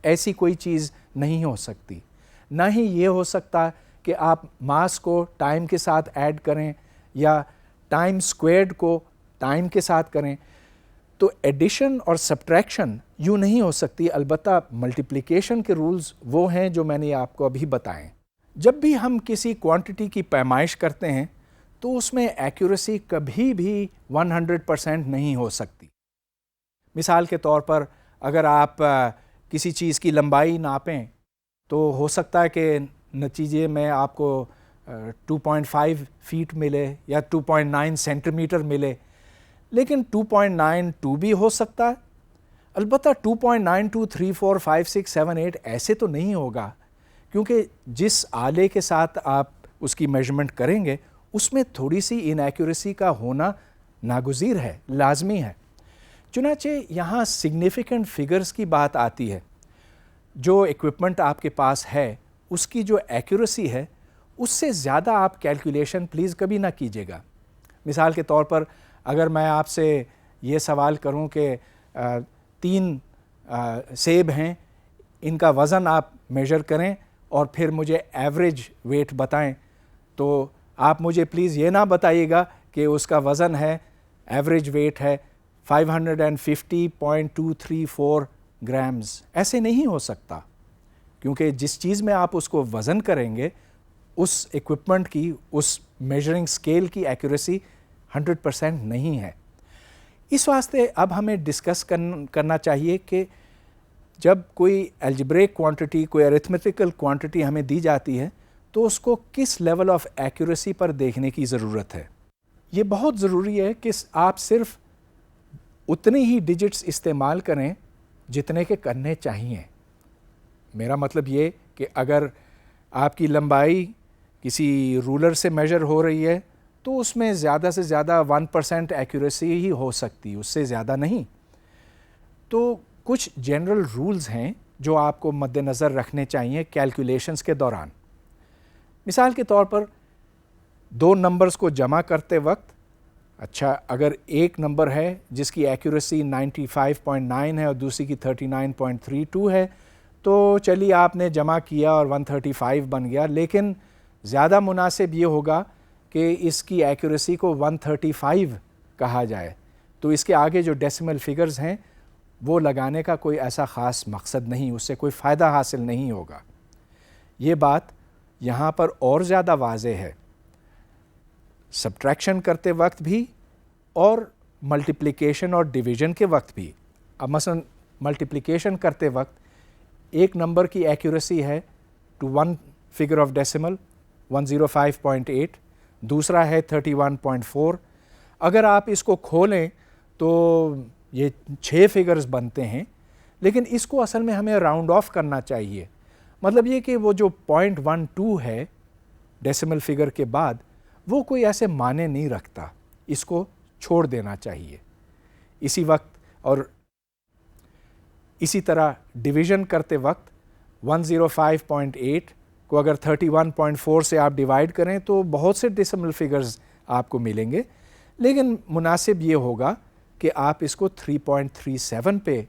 ایسی کوئی چیز نہیں ہو سکتی. نہ ہی یہ ہو سکتا کہ آپ ماس کو ٹائم کے ساتھ ایڈ کریں یا ٹائم اسکوائرڈ کو ٹائم کے ساتھ کریں. تو ایڈیشن اور سبٹریکشن یوں نہیں ہو سکتی. البتہ ملٹیپلیکیشن کے رولز وہ ہیں جو میں نے آپ کو ابھی بتائے. جب بھی ہم کسی کوانٹٹی کی پیمائش کرتے ہیں تو اس میں ایکوریسی کبھی بھی 100% نہیں ہو سکتی. مثال کے طور پر اگر آپ کسی چیز کی لمبائی ناپیں تو ہو سکتا ہے کہ نتیجے میں آپ کو 2.5 فیٹ ملے یا 2.9 سینٹی میٹر ملے، لیکن 2.92 بھی ہو سکتا ہے. البتہ 2.92 3 4 5 6 7 8 ایسے تو نہیں ہوگا، کیونکہ جس آلے کے ساتھ آپ اس کی میجرمنٹ کریں گے اس میں تھوڑی سی انیکوریسی کا ہونا ناگزیر ہے، لازمی ہے. چنانچہ یہاں سگنیفیکنٹ فگرز کی بات آتی ہے. جو ایکوپمنٹ آپ کے پاس ہے اس کی جو ایکوریسی ہے اس سے زیادہ آپ کیلکولیشن پلیز کبھی نہ کیجیے گا. مثال کے طور پر اگر میں آپ سے یہ سوال کروں کہ 3 سیب ہیں، ان کا وزن آپ میجر کریں اور پھر مجھے ایوریج ویٹ بتائیں، تو آپ مجھے پلیز یہ نہ بتائیے گا کہ اس کا وزن ہے، ایوریج ویٹ ہے 550.234 گرامز. ایسے نہیں ہو سکتا، کیونکہ جس چیز میں آپ اس کو وزن کریں گے اس ایکوپمنٹ کی، اس میجرنگ اسکیل کی ایکوریسی 100% نہیں ہے. اس واسطے اب ہمیں ڈسکس کرنا چاہیے کہ جب کوئی الجبریک کوانٹٹی، کوئی ارتھمیٹیکل کوانٹٹی ہمیں دی جاتی ہے تو اس کو کس لیول آف ایکوریسی پر دیکھنے کی ضرورت ہے. یہ بہت ضروری ہے کہ آپ صرف اتنے ہی ڈیجٹس استعمال کریں جتنے کے کرنے چاہیے. میرا مطلب یہ کہ اگر آپ کی لمبائی کسی رولر سے میجر ہو رہی ہے تو اس میں زیادہ سے زیادہ 1% ایکوریسی ہی ہو سکتی، اس سے زیادہ نہیں. تو کچھ جنرل رولز ہیں جو آپ کو مد نظر رکھنے چاہیے کیلکولیشنز کے دوران. مثال کے طور پر دو نمبرز کو جمع کرتے وقت، اچھا اگر ایک نمبر ہے جس کی ایکوریسی 95.9 ہے اور دوسری کی 39.32 ہے تو چلیے آپ نے جمع کیا اور 135 بن گیا، لیکن زیادہ مناسب یہ ہوگا کہ اس کی ایکوریسی کو 135 کہا جائے. تو اس کے آگے جو ڈیسیمل فگرز ہیں وہ لگانے کا کوئی ایسا خاص مقصد نہیں، اس سے کوئی فائدہ حاصل نہیں ہوگا. یہ بات یہاں پر اور زیادہ واضح ہے سبٹریکشن کرتے وقت بھی اور ملٹیپلیکیشن اور ڈویژن کے وقت بھی. اب مثلا ملٹیپلیکیشن کرتے وقت ایک نمبر کی ایکوریسی ہے to one figure of decimal 105.8، دوسرا ہے 31.4. اگر آپ اس کو کھولیں تو یہ 6 فگرز بنتے ہیں، لیکن اس کو اصل میں ہمیں راؤنڈ آف کرنا چاہیے. مطلب یہ کہ وہ جو 0.12 ہے ڈیسیمل فگر کے بعد وہ کوئی ایسے معنی نہیں رکھتا، اس کو چھوڑ دینا چاہیے. اسی وقت اور اسی طرح ڈویژن کرتے وقت 105.8 کو اگر 31.4 سے آپ ڈیوائڈ کریں تو بہت سے ڈیسیمل فگرز آپ کو ملیں گے، لیکن مناسب یہ ہوگا کہ آپ اس کو 3.37 پہ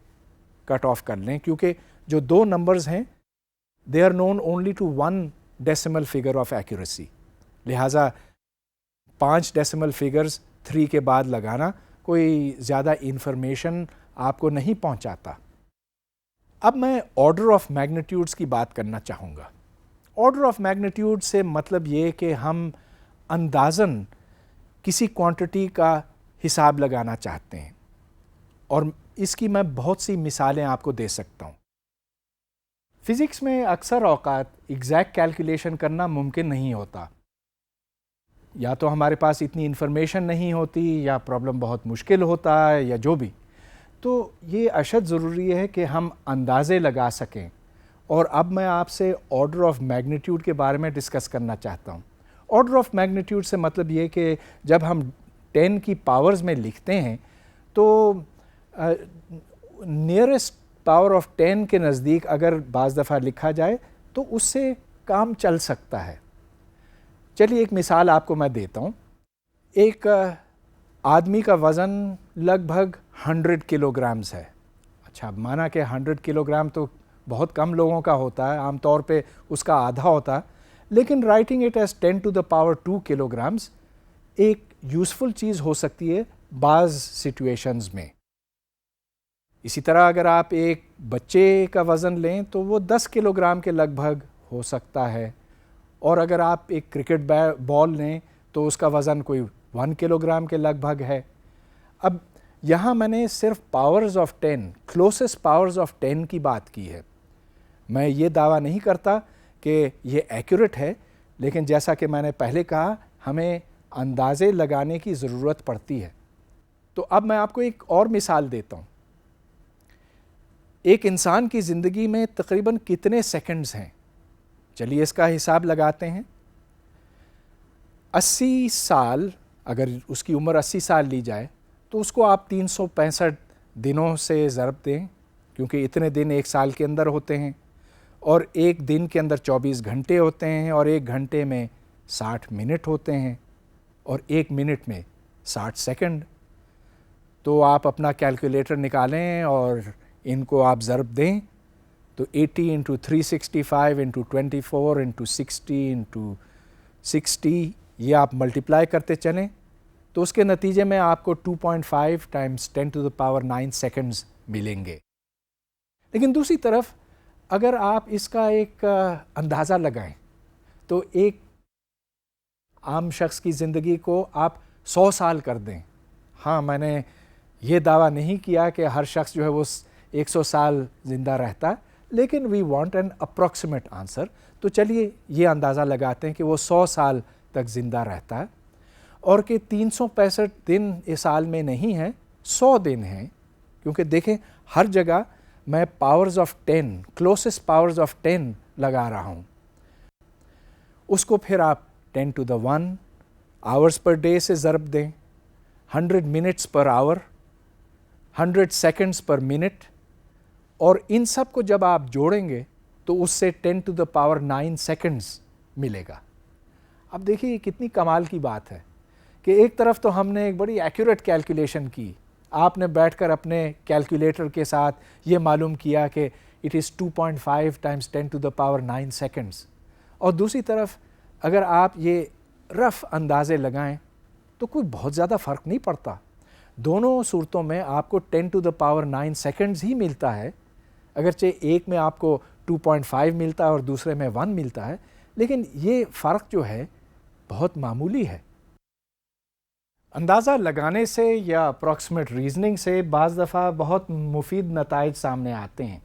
کٹ آف کر لیں، کیونکہ جو دو نمبرز ہیں they are known only to one decimal figure of accuracy. لہٰذا 5 ڈیسیمل فگرز 3 کے بعد لگانا کوئی زیادہ انفارمیشن آپ کو نہیں پہنچاتا. اب میں آرڈر آف میگنیٹیوڈز کی بات کرنا چاہوں گا. آرڈر آف میگنیٹیوڈ سے مطلب یہ کہ ہم اندازاً کسی کوانٹٹی کا حساب لگانا چاہتے ہیں، اور اس کی میں بہت سی مثالیں آپ کو دے سکتا ہوں. فزکس میں اکثر اوقات ایگزیکٹ کیلکولیشن کرنا ممکن نہیں ہوتا، یا تو ہمارے پاس اتنی انفارمیشن نہیں ہوتی، یا پرابلم بہت مشکل ہوتا ہے، یا جو بھی. تو یہ اشد ضروری ہے کہ ہم اندازے لگا سکیں. اور اب میں آپ سے آرڈر آف میگنیٹیوڈ کے بارے میں ڈسکس کرنا چاہتا ہوں. آرڈر آف میگنیٹیوڈ سے مطلب یہ کہ جب ہم 10 کی پاورز میں لکھتے ہیں تو نیئرسٹ پاور آف 10 کے نزدیک اگر بعض دفعہ لکھا جائے تو اس سے کام چل سکتا ہے. چلیے ایک مثال آپ کو میں دیتا ہوں. ایک آدمی کا وزن لگ بھگ 100 کلو گرامز ہے. اچھا مانا کہ 100 کلو گرام تو بہت کم لوگوں کا ہوتا ہے، عام طور پہ اس کا آدھا ہوتا ہے، لیکن writing it as 10 to the power 2 kilo grams ایک یوزفل چیز ہو سکتی ہے بعض سچویشنز میں. اسی طرح اگر آپ ایک بچے کا وزن لیں تو وہ 10 کلو گرام کے لگ بھگ ہو سکتا ہے، اور اگر آپ ایک کرکٹ بال لیں تو اس کا وزن کوئی 1 کلو گرام کے لگ بھگ ہے. اب یہاں میں نے صرف پاورز آف 10، کلوسسٹ پاورز آف 10 کی بات کی ہے. میں یہ دعویٰ نہیں کرتا کہ یہ ایکوریٹ ہے، لیکن جیسا کہ میں نے پہلے کہا ہمیں اندازے لگانے کی ضرورت پڑتی ہے. تو اب میں آپ کو ایک اور مثال دیتا ہوں. ایک انسان کی زندگی میں تقریباً کتنے سیکنڈز ہیں؟ چلیے اس کا حساب لگاتے ہیں. 80 سال، اگر اس کی عمر 80 سال لی جائے تو اس کو آپ 365 دنوں سے ضرب دیں، کیونکہ اتنے دن ایک سال کے اندر ہوتے ہیں، اور ایک دن کے اندر 24 گھنٹے ہوتے ہیں، اور ایک گھنٹے میں 60 منٹ ہوتے ہیں، اور ایک منٹ میں 60 سیکنڈ. تو آپ اپنا کیلکولیٹر نکالیں اور ان کو آپ ضرب دیں تو 80 × 365 × 24 × 60 × 60 یہ آپ ملٹیپلائی کرتے چلیں تو اس کے نتیجے میں آپ کو 2.5 ٹائمز 10⁹ سیکنڈز ملیں گے. لیکن دوسری طرف اگر آپ اس کا ایک اندازہ لگائیں تو ایک عام شخص کی زندگی کو آپ 100 سال کر دیں. ہاں، میں نے یہ دعویٰ نہیں کیا کہ ہر شخص جو ہے وہ 100 سال زندہ رہتا، لیکن we want an approximate answer. تو چلیے یہ اندازہ لگاتے ہیں کہ وہ 100 سال تک زندہ رہتا ہے، اور کہ 365 دن اس سال میں نہیں ہیں، 100 دن ہیں. کیونکہ دیکھیں ہر جگہ میں پاورز آف 10 کلوسسٹ پاورز آف 10 لگا رہا ہوں. اس کو پھر آپ 10⁻⁻1 آورز پر ڈے سے ضرب دیں، 100 منٹس پر آور، 100 سیکنڈز پر منٹ، اور ان سب کو جب آپ جوڑیں گے تو اس سے 10⁹ سیکنڈز ملے گا. اب دیکھیے یہ کتنی کمال کی بات ہے کہ ایک طرف تو ہم نے ایک بڑی ایکوریٹ کیلکولیشن کی، آپ نے بیٹھ کر اپنے کیلکولیٹر کے ساتھ یہ معلوم کیا کہ اٹ از 2.5 ٹائمز 10⁻⁹ سیکنڈز، اور دوسری طرف اگر آپ یہ رف اندازے لگائیں تو کوئی بہت زیادہ فرق نہیں پڑتا. دونوں صورتوں میں آپ کو 10⁻⁹ سیکنڈز ہی ملتا ہے، اگرچہ ایک میں آپ کو 2.5 ملتا ہے اور دوسرے میں 1 ملتا ہے، لیکن یہ فرق جو ہے بہت معمولی ہے. اندازہ لگانے سے یا اپروکسیمیٹ ریزننگ سے بعض دفعہ بہت مفید نتائج سامنے آتے ہیں.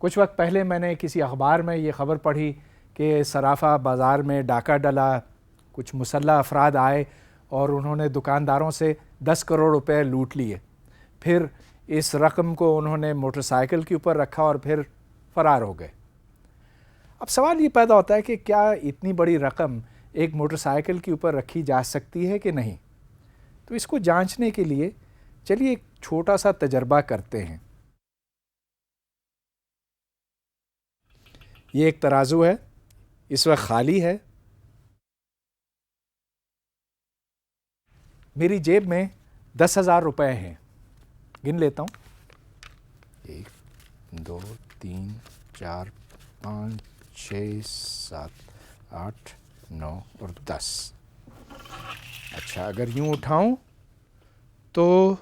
کچھ وقت پہلے میں نے کسی اخبار میں یہ خبر پڑھی کہ صرافہ بازار میں ڈاکہ ڈلا، کچھ مسلح افراد آئے اور انہوں نے دکانداروں سے 10 کروڑ روپے لوٹ لیے. پھر اس رقم کو انہوں نے موٹر سائیکل کے اوپر رکھا اور پھر فرار ہو گئے. اب سوال یہ پیدا ہوتا ہے کہ کیا اتنی بڑی رقم ایک موٹر سائیکل کے اوپر رکھی جا سکتی ہے کہ نہیں؟ تو اس کو جانچنے کے لیے چلیے ایک چھوٹا سا تجربہ کرتے ہیں. یہ ایک ترازو ہے، اس وقت خالی ہے. میری جیب میں 10,000 روپے ہیں. گن لیتا ہوں، 1 2 3 4 5 6 7 8 9 اور 10. اچھا، اگر یوں اٹھاؤں تو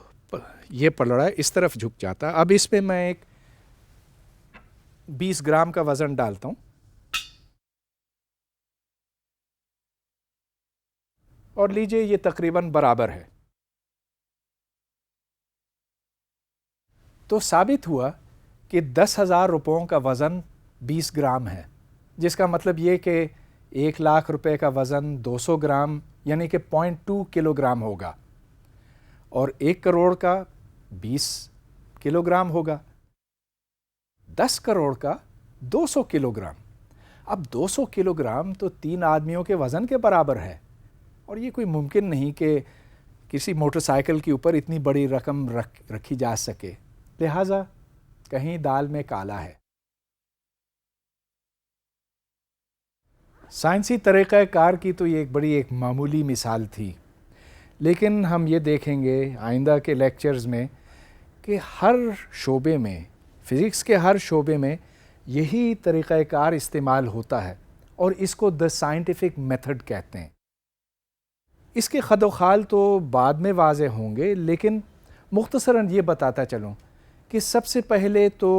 یہ پڑ رہا ہے، اس طرف جھک جاتا. اب اس پہ میں ایک 20 گرام کا وزن ڈالتا ہوں اور لیجئے یہ تقریباً برابر ہے. تو ثابت ہوا کہ 10,000 روپوں کا وزن 20 گرام ہے، جس کا مطلب یہ کہ 1,00,000 روپے کا وزن 200 گرام یعنی کہ 0.2 کلو گرام ہوگا، اور 1 کروڑ کا 20 کلو گرام ہوگا. 10 کروڑ کا 200 کلو گرام. اب 200 کلو گرام تو 3 آدمیوں کے وزن کے برابر ہے، اور یہ کوئی ممکن نہیں کہ کسی موٹر سائیکل کے اوپر اتنی بڑی رقم رکھی جا سکے. لہٰذا کہیں دال میں کالا ہے. سائنسی طریقہ کار کی تو یہ ایک بڑی معمولی مثال تھی، لیکن ہم یہ دیکھیں گے آئندہ کے لیکچرز میں کہ ہر شعبے میں، فزکس کے ہر شعبے میں یہی طریقہ کار استعمال ہوتا ہے، اور اس کو دا سائنٹیفک میتھڈ کہتے ہیں. اس کے خد و خال تو بعد میں واضح ہوں گے، لیکن مختصراً یہ بتاتا چلوں کہ سب سے پہلے تو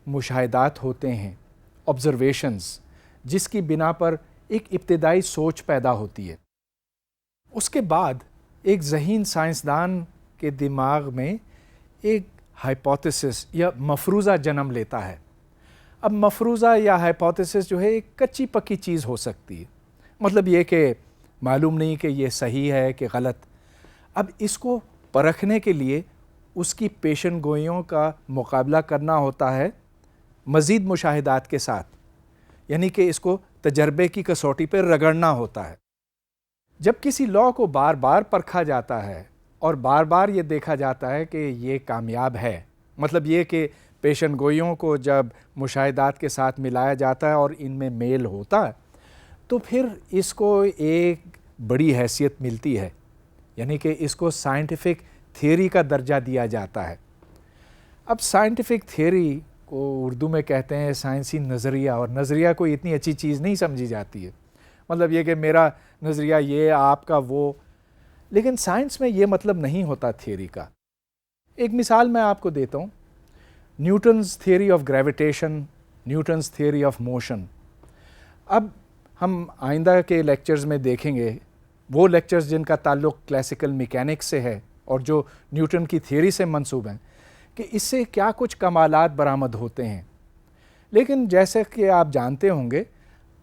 مشاہدات ہوتے ہیں، آبزرویشنز، جس کی بنا پر ایک ابتدائی سوچ پیدا ہوتی ہے. اس کے بعد ایک ذہین سائنسدان کے دماغ میں ایک ہائپوتھیسس یا مفروضہ جنم لیتا ہے. اب مفروضہ یا ہائپوتھیسس جو ہے ایک کچی پکی چیز ہو سکتی ہے، مطلب یہ کہ معلوم نہیں کہ یہ صحیح ہے کہ غلط. اب اس کو پرکھنے کے لیے اس کی پیشن گوئیوں کا مقابلہ کرنا ہوتا ہے مزید مشاہدات کے ساتھ، یعنی کہ اس کو تجربے کی کسوٹی پہ رگڑنا ہوتا ہے. جب کسی لاء کو بار بار پرکھا جاتا ہے اور بار بار یہ دیکھا جاتا ہے کہ یہ کامیاب ہے، مطلب یہ کہ پیشن گوئیوں کو جب مشاہدات کے ساتھ ملایا جاتا ہے اور ان میں میل ہوتا ہے، تو پھر اس کو ایک بڑی حیثیت ملتی ہے، یعنی کہ اس کو سائنٹیفک تھیوری کا درجہ دیا جاتا ہے. اب سائنٹیفک تھیوری کو اردو میں کہتے ہیں سائنسی نظریہ، اور نظریہ کوئی اتنی اچھی چیز نہیں سمجھی جاتی ہے. مطلب یہ کہ میرا نظریہ یہ، آپ کا وہ. لیکن سائنس میں یہ مطلب نہیں ہوتا تھیوری کا. ایک مثال میں آپ کو دیتا ہوں، Newton's theory of gravitation, Newton's theory of motion. اب ہم آئندہ کے لیکچرز میں دیکھیں گے وہ لیکچرز جن کا تعلق کلاسیکل میکینکس سے ہے اور جو نیوٹن کی تھیوری سے منسوب ہیں، کہ اس سے کیا کچھ کمالات برآمد ہوتے ہیں. لیکن جیسے کہ آپ جانتے ہوں گے،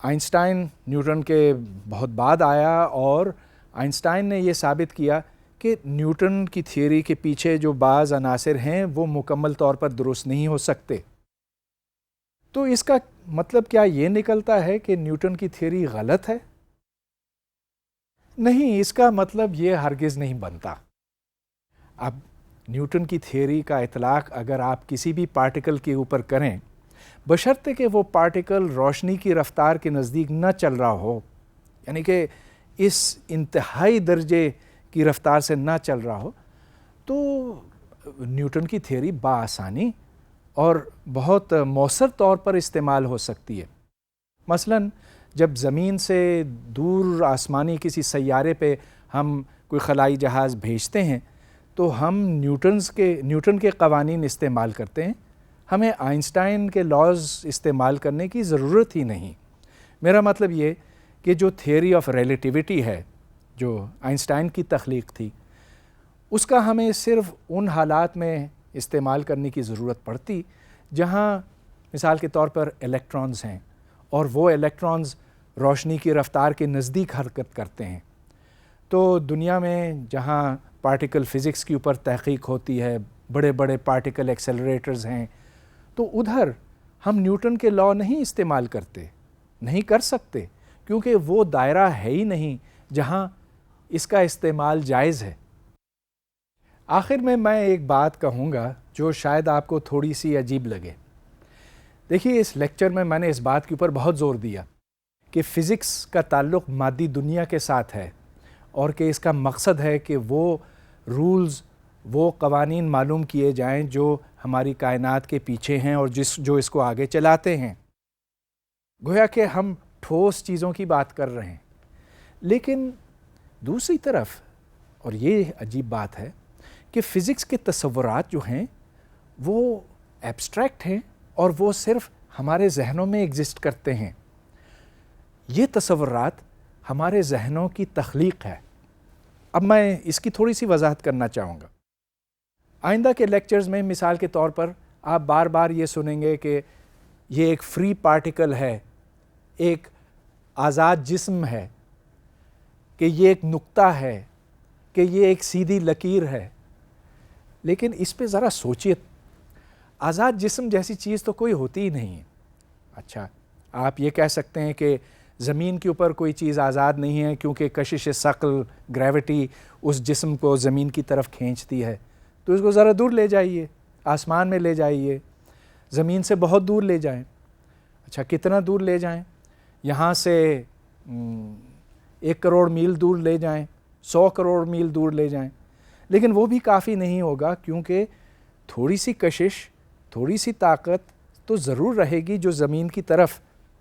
آئنسٹائن نیوٹن کے بہت بعد آیا اور آئنسٹائن نے یہ ثابت کیا کہ نیوٹن کی تھیوری کے پیچھے جو بعض عناصر ہیں وہ مکمل طور پر درست نہیں ہو سکتے. تو اس کا مطلب کیا یہ نکلتا ہے کہ نیوٹن کی تھیوری غلط ہے؟ نہیں، اس کا مطلب یہ ہرگز نہیں بنتا. اب نیوٹن کی تھیوری کا اطلاق اگر آپ کسی بھی پارٹیکل کے اوپر کریں، بشرطے کہ وہ پارٹیکل روشنی کی رفتار کے نزدیک نہ چل رہا ہو، یعنی کہ اس انتہائی درجے کی رفتار سے نہ چل رہا ہو، تو نیوٹن کی تھیوری بآسانی اور بہت مؤثر طور پر استعمال ہو سکتی ہے. مثلاً جب زمین سے دور آسمانی کسی سیارے پہ ہم کوئی خلائی جہاز بھیجتے ہیں تو ہم نیوٹن کے قوانین استعمال کرتے ہیں. ہمیں آئنسٹائن کے لاز استعمال کرنے کی ضرورت ہی نہیں. میرا مطلب یہ کہ جو تھیوری آف ریلیٹیوٹی ہے جو آئنسٹائن کی تخلیق تھی، اس کا ہمیں صرف ان حالات میں استعمال کرنے کی ضرورت پڑتی جہاں مثال کے طور پر الیکٹرانز ہیں اور وہ الیکٹرانز روشنی کی رفتار کے نزدیک حرکت کرتے ہیں. تو دنیا میں جہاں پارٹیکل فزکس کے اوپر تحقیق ہوتی ہے، بڑے بڑے پارٹیکل ایکسیلریٹرز ہیں، تو ادھر ہم نیوٹن کے لا نہیں استعمال کرتے، نہیں کر سکتے، کیونکہ وہ دائرہ ہے ہی نہیں جہاں اس کا استعمال جائز ہے. آخر میں ایک بات کہوں گا جو شاید آپ کو تھوڑی سی عجیب لگے. دیکھیے، اس لیکچر میں نے اس بات کے اوپر بہت زور دیا کہ فزکس کا تعلق مادی دنیا کے ساتھ ہے اور کہ اس کا مقصد ہے کہ وہ رولز، وہ قوانین معلوم کیے جائیں جو ہماری کائنات کے پیچھے ہیں اور جو اس کو آگے چلاتے ہیں. گویا کہ ہم ٹھوس چیزوں کی بات کر رہے ہیں. لیکن دوسری طرف، اور یہ عجیب بات ہے، کہ فزکس کے تصورات جو ہیں وہ ایبسٹریکٹ ہیں اور وہ صرف ہمارے ذہنوں میں ایگزسٹ کرتے ہیں. یہ تصورات ہمارے ذہنوں کی تخلیق ہے. اب میں اس کی تھوڑی سی وضاحت کرنا چاہوں گا. آئندہ کے لیکچرز میں مثال کے طور پر آپ بار بار یہ سنیں گے کہ یہ ایک فری پارٹیکل ہے، ایک آزاد جسم ہے، کہ یہ ایک نقطہ ہے، کہ یہ ایک سیدھی لکیر ہے. لیکن اس پہ ذرا سوچیے، آزاد جسم جیسی چیز تو کوئی ہوتی ہی نہیں ہے. اچھا، آپ یہ کہہ سکتے ہیں کہ زمین کے اوپر کوئی چیز آزاد نہیں ہے کیونکہ کشش ثقل، گریوٹی اس جسم کو زمین کی طرف کھینچتی ہے. تو اس کو ذرا دور لے جائیے، آسمان میں لے جائیے، زمین سے بہت دور لے جائیں. اچھا، کتنا دور لے جائیں؟ یہاں سے 1 کروڑ میل دور لے جائیں، 100 کروڑ میل دور لے جائیں، لیکن وہ بھی کافی نہیں ہوگا، کیونکہ تھوڑی سی کشش، تھوڑی سی طاقت تو ضرور رہے گی جو زمین کی طرف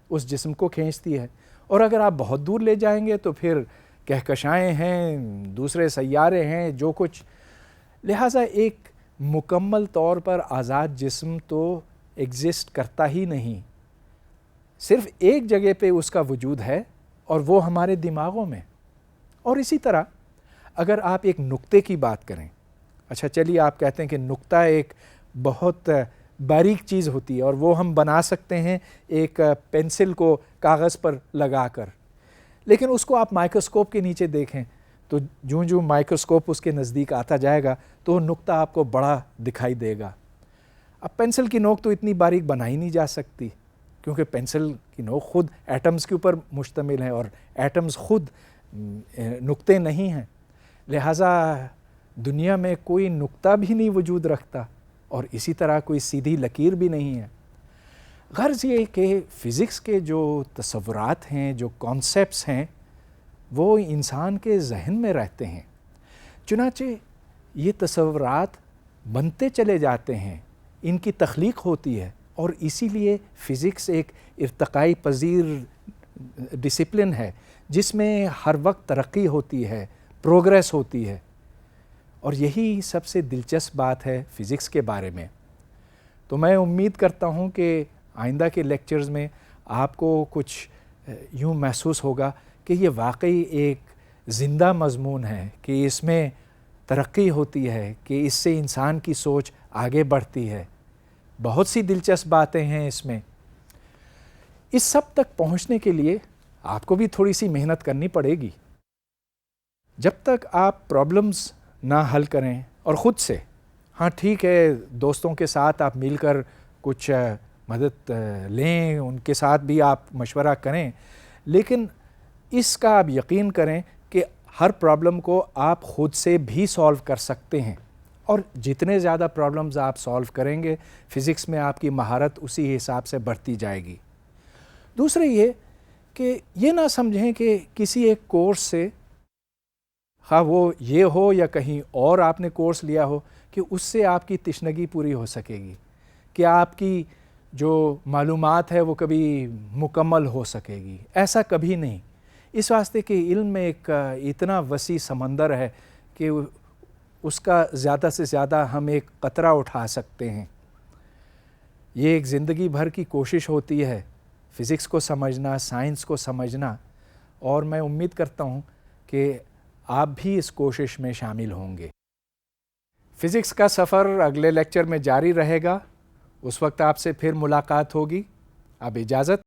اس جسم کو کھینچتی ہے. اور اگر آپ بہت دور لے جائیں گے تو پھر کہکشائیں ہیں، دوسرے سیارے ہیں، جو کچھ. لہٰذا ایک مکمل طور پر آزاد جسم تو ایگزسٹ کرتا ہی نہیں. صرف ایک جگہ پہ اس کا وجود ہے اور وہ ہمارے دماغوں میں. اور اسی طرح اگر آپ ایک نقطے کی بات کریں، اچھا چلیے آپ کہتے ہیں کہ نقطہ ایک بہت باریک چیز ہوتی ہے اور وہ ہم بنا سکتے ہیں ایک پینسل کو کاغذ پر لگا کر، لیکن اس کو آپ مائکروسکوپ کے نیچے دیکھیں تو جو مائکروسکوپ اس کے نزدیک آتا جائے گا تو وہ نقطہ آپ کو بڑا دکھائی دے گا. اب پینسل کی نوک تو اتنی باریک بنائی نہیں جا سکتی، کیونکہ پینسل کی نوک خود ایٹمز کے اوپر مشتمل ہے اور ایٹمز خود نقطے نہیں ہیں. لہٰذا دنیا میں کوئی نقطہ بھی نہیں وجود رکھتا اور اسی طرح کوئی سیدھی لکیر بھی نہیں ہے. غرض یہ کہ فزکس کے جو تصورات ہیں، جو کانسیپٹس ہیں، وہ انسان کے ذہن میں رہتے ہیں. چنانچہ یہ تصورات بنتے چلے جاتے ہیں، ان کی تخلیق ہوتی ہے، اور اسی لیے فزکس ایک ارتقائی پذیر ڈسپلن ہے جس میں ہر وقت ترقی ہوتی ہے، پروگریس ہوتی ہے، اور یہی سب سے دلچسپ بات ہے فزکس کے بارے میں۔ تو میں امید کرتا ہوں کہ آئندہ کے لیکچرز میں آپ کو کچھ یوں محسوس ہوگا کہ یہ واقعی ایک زندہ مضمون ہے، کہ اس میں ترقی ہوتی ہے، کہ اس سے انسان کی سوچ آگے بڑھتی ہے، بہت سی دلچسپ باتیں ہیں اس میں۔ اس سب تک پہنچنے کے لیے آپ کو بھی تھوڑی سی محنت کرنی پڑے گی۔ جب تک آپ پرابلمز نہ حل کریں اور خود سے، ہاں ٹھیک ہے دوستوں کے ساتھ آپ مل کر کچھ مدد لیں، ان کے ساتھ بھی آپ مشورہ کریں، لیکن اس کا آپ یقین کریں کہ ہر پرابلم کو آپ خود سے بھی سالو کر سکتے ہیں، اور جتنے زیادہ پرابلمز آپ سالو کریں گے فزکس میں آپ کی مہارت اسی حساب سے بڑھتی جائے گی۔ دوسرے یہ کہ یہ نہ سمجھیں کہ کسی ایک کورس سے، خواہ وہ یہ ہو یا کہیں اور آپ نے کورس لیا ہو، کہ اس سے آپ کی تشنگی پوری ہو سکے گی، کہ آپ کی جو معلومات ہے وہ کبھی مکمل ہو سکے گی۔ ایسا کبھی نہیں۔ اس واسطے کہ علم میں ایک اتنا وسیع سمندر ہے کہ اس کا زیادہ سے زیادہ ہم ایک قطرہ اٹھا سکتے ہیں۔ یہ ایک زندگی بھر کی کوشش ہوتی ہے فزکس کو سمجھنا، سائنس کو سمجھنا، اور میں امید کرتا ہوں کہ آپ بھی اس کوشش میں شامل ہوں گے۔ فزکس کا سفر اگلے لیکچر میں جاری رہے گا، اس وقت آپ سے پھر ملاقات ہوگی۔ اب اجازت۔